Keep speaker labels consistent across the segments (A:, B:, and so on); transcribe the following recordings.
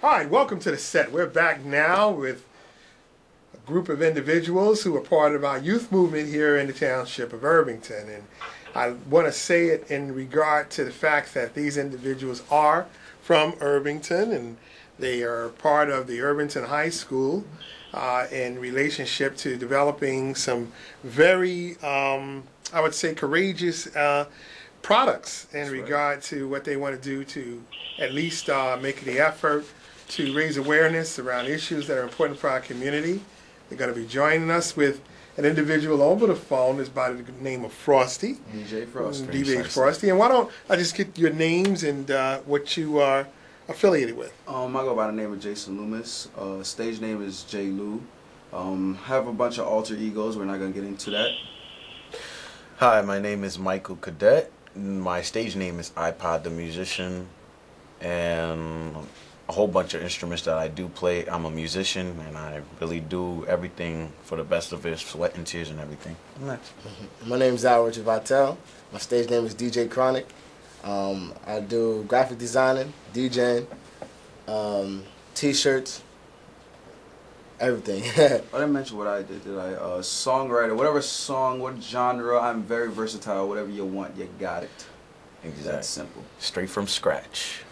A: Hi, welcome to the set. We're back now with a group of individuals who are part of our youth movement here in the Township of Irvington. And I want to say it in regard to the fact that these individuals are from Irvington and they are part of the Irvington High School in relationship to developing some very, I would say, courageous products in regard to what they want to do to at least make the effort to raise awareness around issues that are important for our community. They're going to be joining us with an individual over the phone that's by the name of Frosty.
B: DJ Frosty.
A: DJ Frosty. And why don't I just get your names and what you are affiliated with?
B: I go by the name of Jason Loomis. Stage name is J-Liu. Have a bunch of alter egos. We're not going to get into that.
C: Hi, my name is Michael Cadet. My stage name is iPod the Musician, and a whole bunch of instruments that I do play. I'm a musician, and I really do everything for the best of it, sweat and tears and everything. Next.
D: My name is Richard Vitale. My stage name is DJ Chronic. I do graphic designing, DJing, T-shirts, everything.
B: I didn't mention what I did. Songwriter, whatever song, what genre, I'm very versatile. Whatever you want, you got it.
C: Exactly.
B: That's simple.
C: Straight from scratch.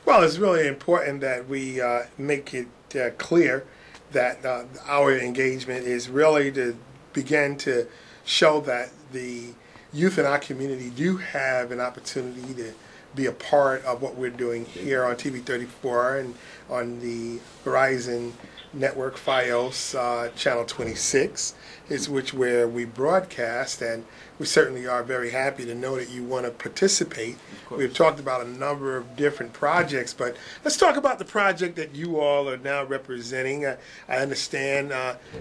A: Well, it's really important that we make it clear that our engagement is really to begin to show that the youth in our community do have an opportunity to be a part of what we're doing here on TV 34 and on the Verizon Network Fios Channel 26, where we broadcast, and we certainly are very happy to know that you want to participate. We've talked about a number of different projects, but let's talk about the project that you all are now representing. I understand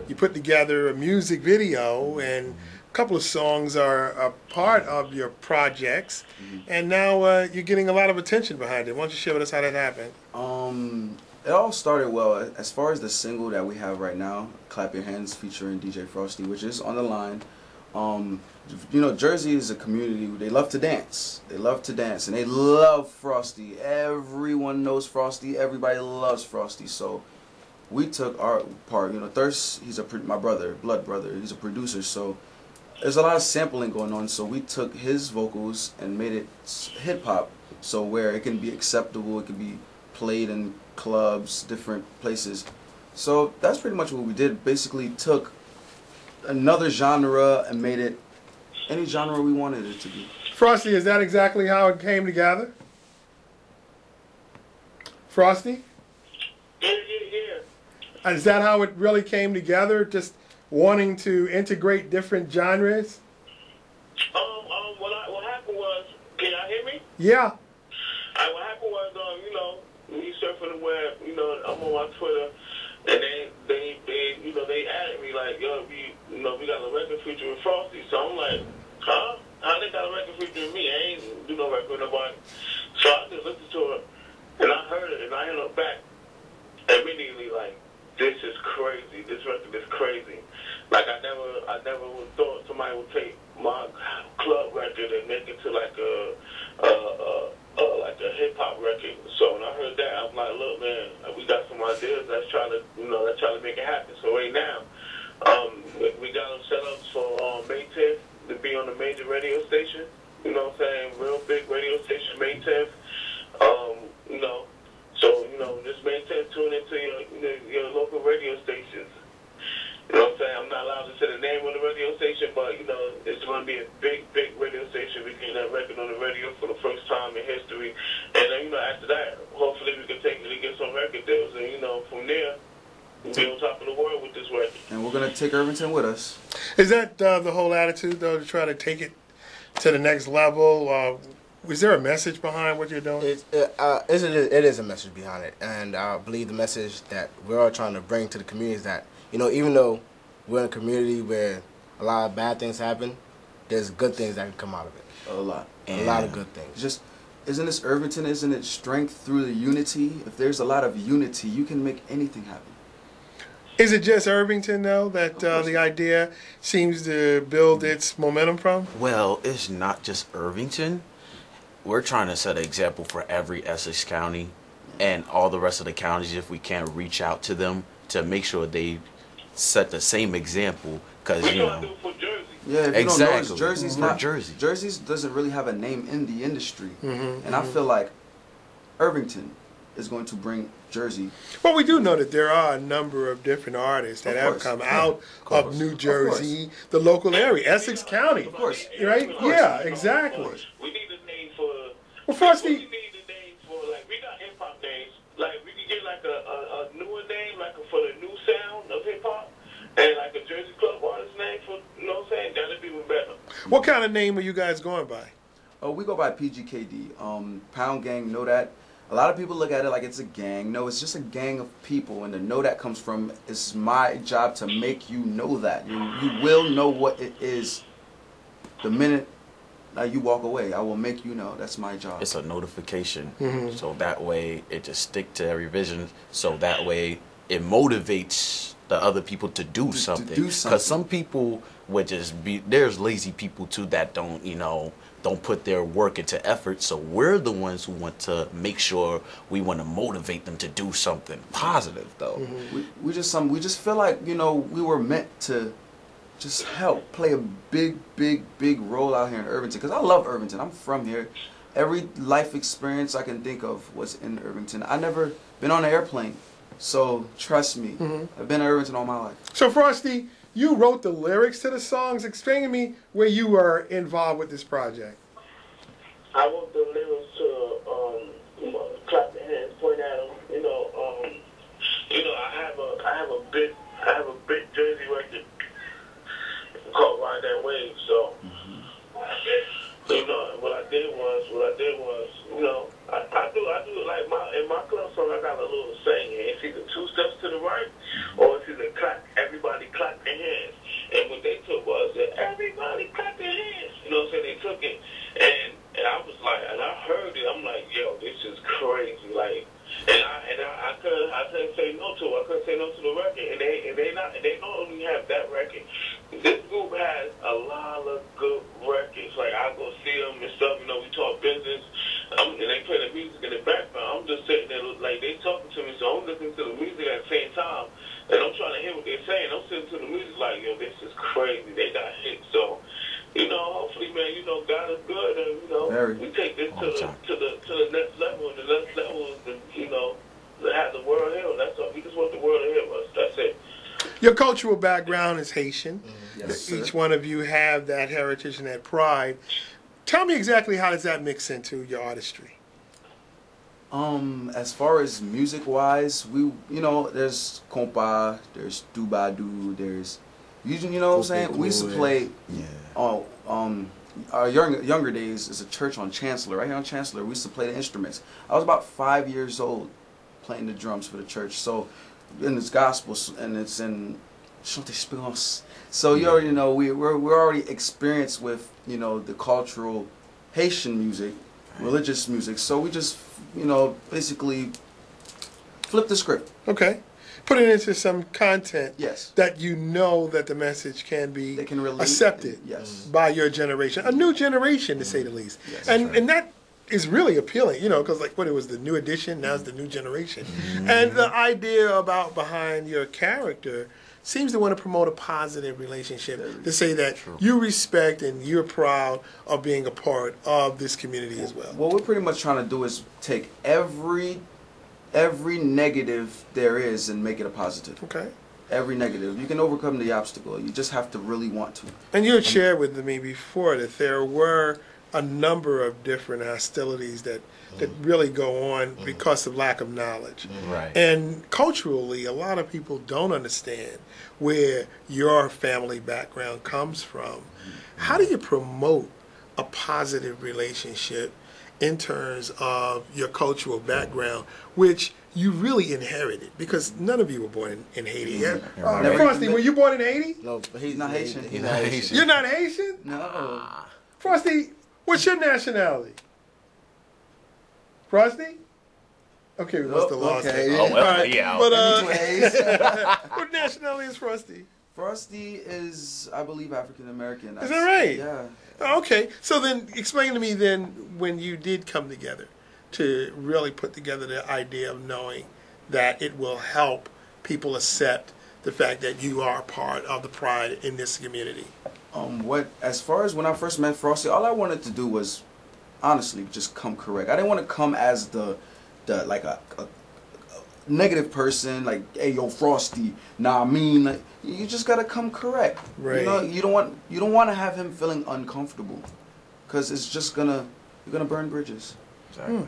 A: you put together a music video, and a couple of songs are a part of your projects, and now you're getting a lot of attention behind it. Why don't you share with us how that happened?
B: It all started well. As far as the single that we have right now, Clap Your Hands, featuring DJ Frosty, which is on the line. You know, Jersey is a community. They love to dance. They love to dance, and they love Frosty. Everyone knows Frosty. Everybody loves Frosty. So we took our part. You know, Thirst, he's my brother, blood brother. He's a producer. So there's a lot of sampling going on. So we took his vocals and made it hip hop. So where it can be acceptable, it can be played in clubs, different places. So that's pretty much what we did. Basically took another genre and made it any genre we wanted it to be.
A: Frosty, is that exactly how it came together? Frosty?
E: Yeah.
A: Is that how it really came together? Just wanting to integrate different genres?
E: What happened was, can y'all hear me?
A: Yeah.
E: What happened was, me surfing the web, I'm on my Twitter, and they added me like, yo, we got a record featuring Frosty. So I'm like, huh? How they got a record featuring me? I ain't do no record with nobody. So I just listened to it, and I heard it, and I looked back immediately like, this is crazy. This record is crazy. Like I never would thought somebody would take my club record and make it to like a hip hop record. So when I heard that, I'm like, look, man, we got some ideas. Let's try to make it happen. So right now, we got them set up for May 10th to be on a major radio station. You know what I'm saying? Real big radio station, May 10th. So this May 10th, tune into your local radio stations. You know what I'm saying? I'm not allowed to say the name of the radio station, but it's going to be a big radio station. We get that record on the radio for the first time in history, and then after that, hopefully we can take it and get some record deals, and from there, we'll be on top of the world with this record.
B: And we're gonna take Irvington with us.
A: Is that the whole attitude, though, to try to take it to the next level? Is there a message behind what you're doing?
D: It is a message behind it, and I believe the message that we're all trying to bring to the community is that, even though we're in a community where a lot of bad things happen, there's good things that can come out of it.
B: A lot.
D: A lot of good things.
B: Just, isn't this Irvington? Isn't it strength through the unity? If there's a lot of unity, you can make anything happen.
A: Is it just Irvington, though, that the idea seems to build its momentum from?
C: Well, it's not just Irvington. We're trying to set an example for every Essex County and all the rest of the counties, if we can reach out to them to make sure they set the same example, because
E: We
C: you
E: trying to
C: know.
E: do it for Jersey.
B: Yeah, if you
C: Exactly.
B: don't notice, Jersey's
C: For
B: not
C: Jersey.
B: Jersey's doesn't really have a name in the industry, and I feel like Irvington is going to bring Jersey.
A: Well, we do know that there are a number of different artists that
B: Of
A: have
B: course.
A: come
B: Yeah,
A: out
C: of
A: of New
B: course.
A: Jersey, the local area, Essex County,
B: Of course.
A: right?
B: Of course.
A: Yeah, exactly.
E: We need a name for.
A: Well,
E: We
A: Frosty,
E: need a name for, like, we got hip hop names. Like, we could get like a newer name, like for the new sound of hip hop, and like a Jersey Club artist name for, you know what I'm saying? That'd be even better.
A: what kind of name are you guys going by?
B: Oh, we go by PGkD. Pound Gang, Know That. A lot of people look at it like it's a gang. No, it's just a gang of people, and the know that comes from, it's my job to make you know that. You will know what it is the minute you walk away. I will make you know. That's my job.
C: It's a notification, so that way it just stick to every vision. So that way it motivates the other people to do something. Because some people would just be, there's lazy people too that don't, don't put their work into effort. So we're the ones who want to make sure we want to motivate them to do something positive, though.
B: We just feel like we were meant to just help play a big role out here in Irvington, because I love Irvington. I'm from here. Every life experience I can think of was in Irvington. I never been on an airplane, so trust me, I've been in Irvington all my life.
A: So, Frosty, you wrote the lyrics to the songs. Explain to me where you were involved with this project.
E: I wrote the lyrics to clap your hands, point at them. I have a big Jersey record called Ride That Wave. So, what I did was, I do it like in my club song. I got a little saying. It's either 2 steps to the right, or it's either everybody clap their hands. And what they took was that everybody clap their hands. You know what I'm saying? They took it, and I was like, and I heard it. I'm like, yo, this is crazy. Like, I couldn't say no to it. I couldn't say no to the record. And they not only have that record. This group has a lot of good records. Like, I go see them and stuff. We talk business. And they play the music in the background. I'm just sitting there like they talking to me, so I'm listening to the music at the same time. And I'm trying to hear what they're saying. I'm sitting to the music like, yo, this is crazy. They got hits. So, hopefully, man, God is good, and we take this to the next level. And the next level is to have the world heal. That's all. We just want the world to heal us. That's it.
A: Your cultural background is Haitian.
B: Yes,
A: Each
B: sir.
A: one of you have that heritage and that pride. Tell me exactly how does that mix into your artistry?
B: As far as music wise, there's compa, there's dubadu, there's you know what I'm saying? We used to play our younger days is a church on Chancellor, right here on Chancellor. We used to play the instruments. I was about 5 years old playing the drums for the church. So in this gospel, and it's in Chante Espérance. So you already know we're already experienced with the cultural Haitian music, religious music. So we just basically flip the script.
A: Okay. Put it into some content
B: Yes.
A: that that the message can be
B: They can relate.
A: accepted
B: Yes.
A: by your generation, a new generation to say the least.
B: Yes,
A: and that is really appealing, because like what it was the new edition, now it's the new generation. And the idea behind your character seems to want to promote a positive relationship, to say that you respect and you're proud of being a part of this community as well.
B: What we're pretty much trying to do is take every negative there is and make it a positive.
A: Okay.
B: Every negative. You can overcome the obstacle. You just have to really want to.
A: And you had shared with me before that there were a number of different hostilities that really go on because of lack of knowledge.
C: Right.
A: And culturally, a lot of people don't understand where your family background comes from. How do you promote a positive relationship in terms of your cultural background, which you really inherited? Because none of you were born in Haiti. Frosty, were you born in Haiti?
D: No, but he's
B: not Haitian.
D: He's not Haitian.
A: You're not Haitian?
B: No.
A: Frosty, what's your nationality? Frosty? Okay, we must have lost
B: okay.
A: it.
C: Oh, well,
A: All right,
C: yeah.
A: But,
B: Anyways,
A: what nationality is Frosty?
B: Frosty is, I believe, African American.
A: Is that right?
B: Yeah.
A: Okay, so then explain to me then when you did come together. to really put together the idea of knowing that it will help people accept the fact that you are part of the pride in this community?
B: As far as when I first met Frosty, all I wanted to do was honestly just come correct. I didn't want to come as the like a negative person, like, hey, yo, Frosty, nah, I mean, like, you just gotta come correct.
A: Right.
B: You know, you don't want to have him feeling uncomfortable, because it's just you're gonna burn bridges.
C: Exactly.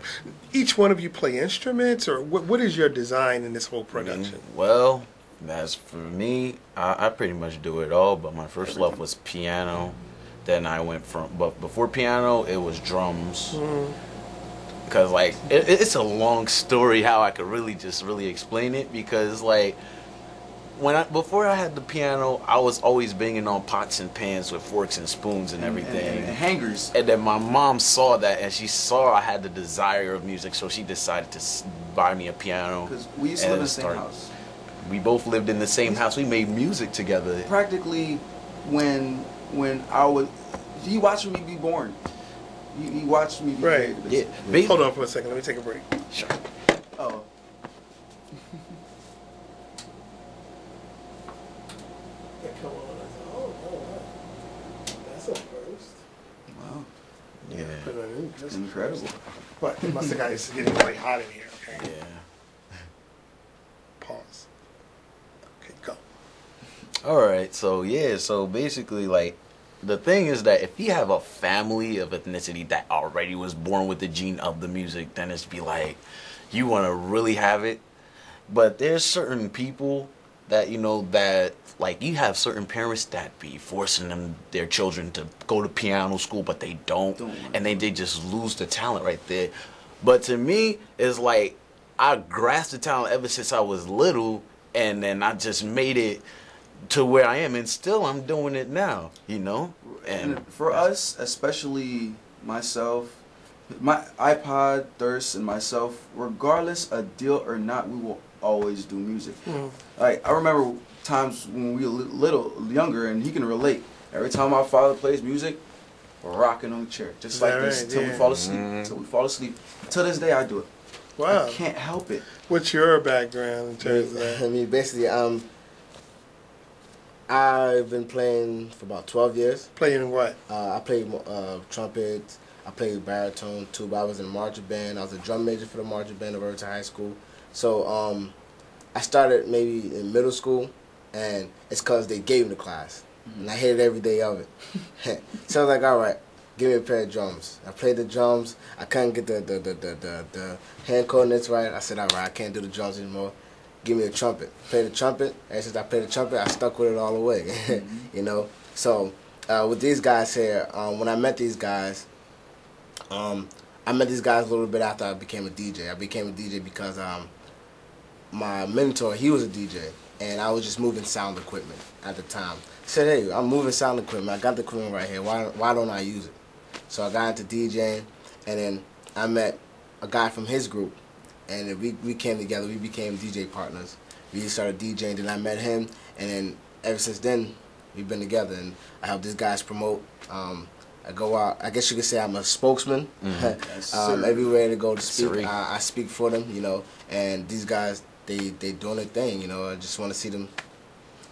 A: Each one of you play instruments, or what is your design in this whole production?
C: Well, as for me, I pretty much do it all, but my first love was piano. Then I went but before piano, it was drums. Because, like, it's a long story how I could really explain it, because, like, before I had the piano, I was always banging on pots and pans with forks and spoons and everything.
B: And hangers.
C: And then my mom saw that, and she saw I had the desire of music, so she decided to buy me a piano.
B: Because we used to live in the same house.
C: We both lived in the same house. We made music together.
B: Practically, when he watched me be born. He watched me be
A: Right.
B: created.
C: Yeah.
A: Hold on for a second. Let me take a break.
C: Sure.
B: Oh.
A: Come on. Oh, that's a first.
B: Wow.
C: Yeah.
B: Incredible.
A: But it must have got it's getting really hot in here. Okay.
C: Yeah.
A: Pause. Okay, go.
C: All right. So basically, like, the thing is that if you have a family of ethnicity that already was born with the gene of the music, then it's be like, you want to really have it. But there's certain people that, that, like, you have certain parents that be forcing their children to go to piano school, but they don't. And they just lose the talent right there. But to me, it's like, I grasped the talent ever since I was little, and then I just made it to where I am, and still I'm doing it now, And
B: for us, especially myself, my iPod, Thirst, and myself, regardless of deal or not, we will always do music. Like, I remember times when we were little, younger, and he can relate. Every time my father plays music, we're rocking on the chair, just like this, till we fall asleep. Till we fall asleep. To this day, I do it.
A: Wow.
B: I can't help it.
A: What's your background in terms of that?
D: I mean, basically, I've been playing for about 12 years.
A: Playing what?
D: I played trumpet. I played baritone, tuba. I was in a marching band. I was a drum major for the marching band of Irvington High School. So I started maybe in middle school, and it's because they gave me the class. And I hated every day of it. So I was like, all right, give me a pair of drums. I played the drums. I couldn't get the hand coordinates right. I said, all right, I can't do the drums anymore. Give me a trumpet. Play the trumpet. And since I played the trumpet, I stuck with it all the way. So with these guys here, when I met these guys, I met these guys a little bit after I became a DJ. I became a DJ because my mentor, he was a DJ, and I was just moving sound equipment at the time. I said, hey, I'm moving sound equipment. I got the equipment right here. Why don't I use it? So I got into DJing, and then I met a guy from his group. And we came together. We became DJ partners. We started DJing. Then I met him, and then ever since then, we've been together. And I help these guys promote. I go out. I guess you could say I'm a spokesman. Everywhere they go to speak, I speak for them. And these guys, they doing their thing. I just want to see them.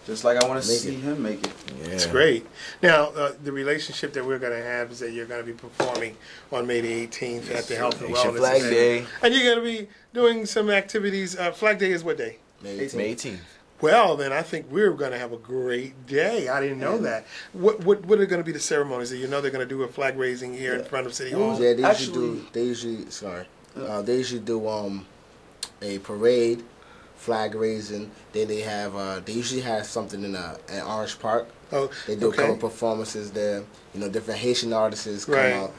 B: Just like I want to see him make it.
C: Yeah.
A: It's great. Now, the relationship that we're going to have is that you're going to be performing on May the 18th at the Health and Wellness
C: Flag
A: event.
C: Day.
A: And you're going to be doing some activities. Flag Day is what day?
D: May
C: May
D: 18th.
C: 18th.
A: Well, then I think we're going to have a great day. I didn't know that. What are going to be the ceremonies? They're going to do a flag raising here in front of City Hall?
D: Yeah, they usually do a parade, flag raising. Then they have they usually have something in Orange Park.
A: Oh,
D: they do a couple performances there. Different Haitian artists come out.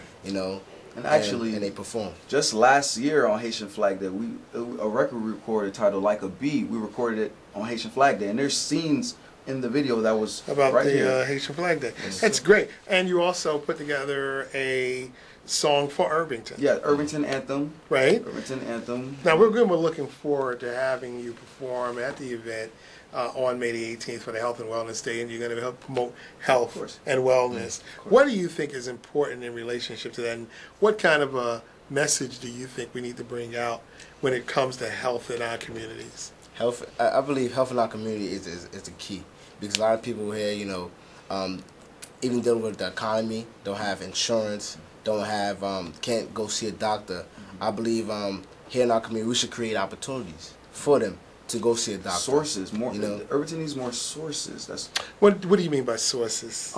B: And actually,
D: and they perform.
B: Just last year on Haitian Flag Day, a record we recorded titled "Like a Bee." We recorded it on Haitian Flag Day, and there's scenes in the video that was
A: about
B: right
A: the
B: here.
A: Haitian Flag Day. That's great. And you also put together a song for Irvington.
B: Yeah, Irvington anthem.
A: Right.
B: Irvington anthem.
A: Now we're looking forward to having you perform at the event on May the 18th for the Health and Wellness Day, and you're going to help promote health and wellness. What do you think is important in relationship to that, and what kind of message do you think we need to bring out when it comes to health in our communities?
D: Health, I believe health in our community is the key, because a lot of people here, even dealing with the economy, don't have insurance, don't have, can't go see a doctor. I believe here in our community we should create opportunities for them to go see a doctor.
B: Sources, more. Irvington needs more sources. That's
A: what do you mean by sources?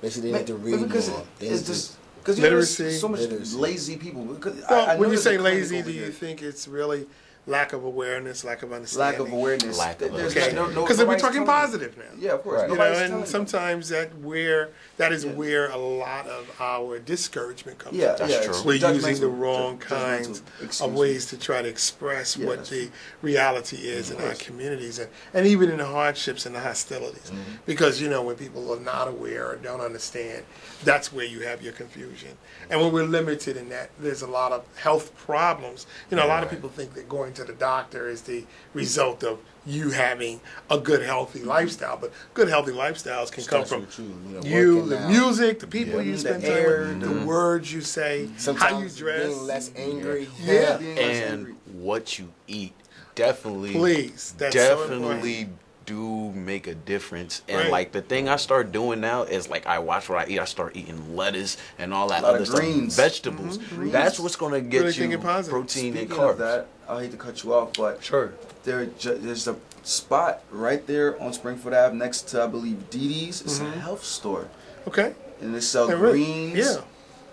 D: Basically, they need to read
B: because
D: more.
B: it's just because
A: literacy.
B: there's so much
D: Literacy.
B: lazy people. Because
A: Well, when you
B: there's
A: say
B: a clinic
A: lazy,
B: over
A: do you
B: here.
A: think it's really lack of awareness, lack of
B: Lack
A: understanding?
B: of awareness?
C: Lack of
B: There's
A: Okay,
B: no-
A: because we're
B: nobody's
A: talking
B: telling
A: positive now.
B: Yeah, of course.
D: Right.
A: You know,
B: Nobody's
A: and
B: telling
A: sometimes that is where a lot of our discouragement comes
B: Yeah,
A: from.
C: That's true.
A: We're using the
B: Judgmental-
A: wrong
B: judgmental.
A: kinds
B: Excuse
A: of
B: me.
A: ways to try to express
B: Yeah,
A: what
B: that's
A: the reality is in our communities, and even in the hardships and the hostilities.
B: Mm-hmm.
A: Because, when people are not aware or don't understand, that's where you have your confusion. And when we're limited in that, there's a lot of health problems. A lot of people think that going to the doctor is the result of you having a good, healthy lifestyle. But good, healthy lifestyles can come
D: Starts
A: from
D: with
A: you,
D: working
A: the
D: out.
A: music, the people
B: Yeah.
A: you
B: The
A: spend time
B: air,
A: with, the words you say,
D: Sometimes
A: how you dress.
D: being less angry.
A: Yeah.
B: Being less
C: And
B: angry.
C: what you eat definitely,
A: Please, that's so important.
C: definitely do make a difference. And
A: Right.
C: like the thing I start doing now is like I watch what I eat. I start eating lettuce and all that
B: Lot
C: other
B: of
C: stuff,
B: greens.
C: vegetables. That's what's gonna get
A: Really
C: you
A: thinking positive.
C: protein and
B: Speaking
C: carbs.
B: of that, I hate to cut you off, but
C: Sure.
B: there's a spot right there on Springfield Ave next to, I believe, Didi's. It's a health store,
A: Okay.
B: and they sell
A: And really-
B: greens,
A: yeah.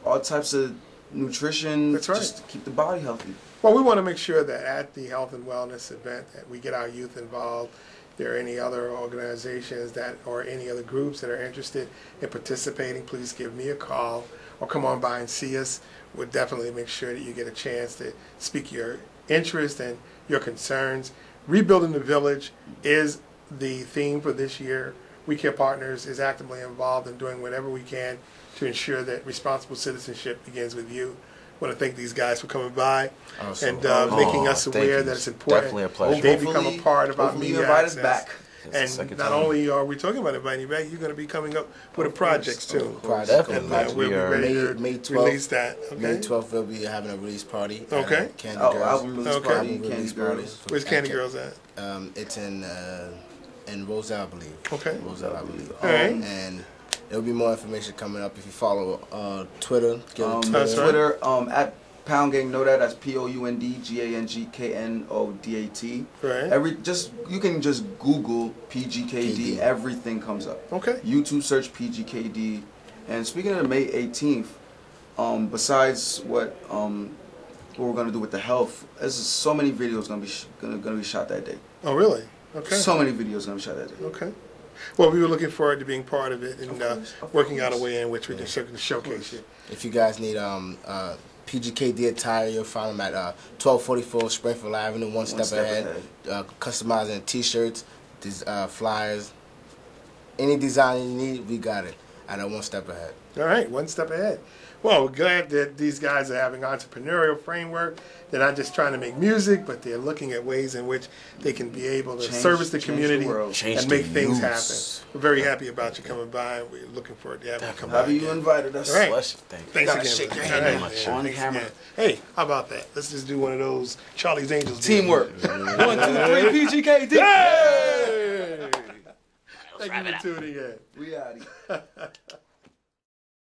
B: all types of nutrition,
A: That's right.
B: just to keep the body healthy.
A: Well, we want to make sure that at the health and wellness event that we get our youth involved. If there are any other organizations or any other groups that are interested in participating, please give me a call or come on by and see us. We'll definitely make sure that you get a chance to speak your interest and your concerns. Rebuilding the Village is the theme for this year. We Care Partners is actively involved in doing whatever we can to ensure that responsible citizenship begins with you. I want to thank these guys for coming by
D: Awesome.
A: and making us
C: thank
A: aware
C: you.
A: that it's important.
C: Definitely a pleasure.
A: They become a part of our
B: Hopefully you
A: media
B: invite us
A: access.
B: back.
C: It's the
A: And
C: second
A: not
C: time.
A: only are we talking about inviting you back, you're going to be coming up with a
B: Of course,
A: project too.
B: of course.
C: Definitely.
A: And
C: Like
A: we'll be
C: we are-
A: ready to
D: May 12th.
A: release that.
D: May
A: Okay.
D: 12th, we'll be having a release party. at,
A: Okay.
D: Candy
B: Oh,
D: Girls.
B: album release
A: Okay.
B: party,
D: Album
B: Candy
D: release party.
B: Girls.
A: Where's Candy Girls at?
D: It's in Roselle, I believe.
A: Okay.
D: Roselle, I believe.
A: All right.
D: And there'll be more information coming up if you follow Twitter. Get on
A: That's right.
B: Twitter, at Pound Gang Know That. That's POUNDGANGKNODAT.
A: Right.
B: You can just Google PGkD.
D: KD.
B: Everything comes up.
A: Okay.
B: YouTube search PGkD. And speaking of May 18th, besides what we're gonna do with the health, there's so many videos gonna be shot that day.
A: Oh, really? Okay.
B: So many videos gonna be shot that day.
A: Okay. Well, we were looking forward to being part of it and
B: Of
A: working out a
B: course.
A: way in which we can showcase it.
D: If you guys need PGkD attire, you'll find them at 1244 Springfield Avenue, one step ahead. Customizing T-shirts, flyers, any design you need, we got it at a one step ahead.
A: All right, one step ahead. Well, we're glad that these guys are having entrepreneurial framework. They're not just trying to make music, but they're looking at ways in which they can be able to service the
B: change
A: community
B: the world.
C: Change
A: and
C: the
A: make things
C: youths.
A: happen. We're very happy about you coming by. We're looking forward to having you come by.
B: Happy you
A: again.
B: invited us.
A: All right.
C: Bless you. Thank you.
A: Thanks
B: Gotta
A: again.
B: shake your
A: All
B: hand
A: right.
B: on my
A: Yeah,
B: on
A: thanks
B: camera.
A: again. Hey, how about that? Let's just do one of those Charlie's Angels.
B: Teamwork. 1, 2, 3, PGkD.
A: Hey! Thank you for tuning in.
B: We out here.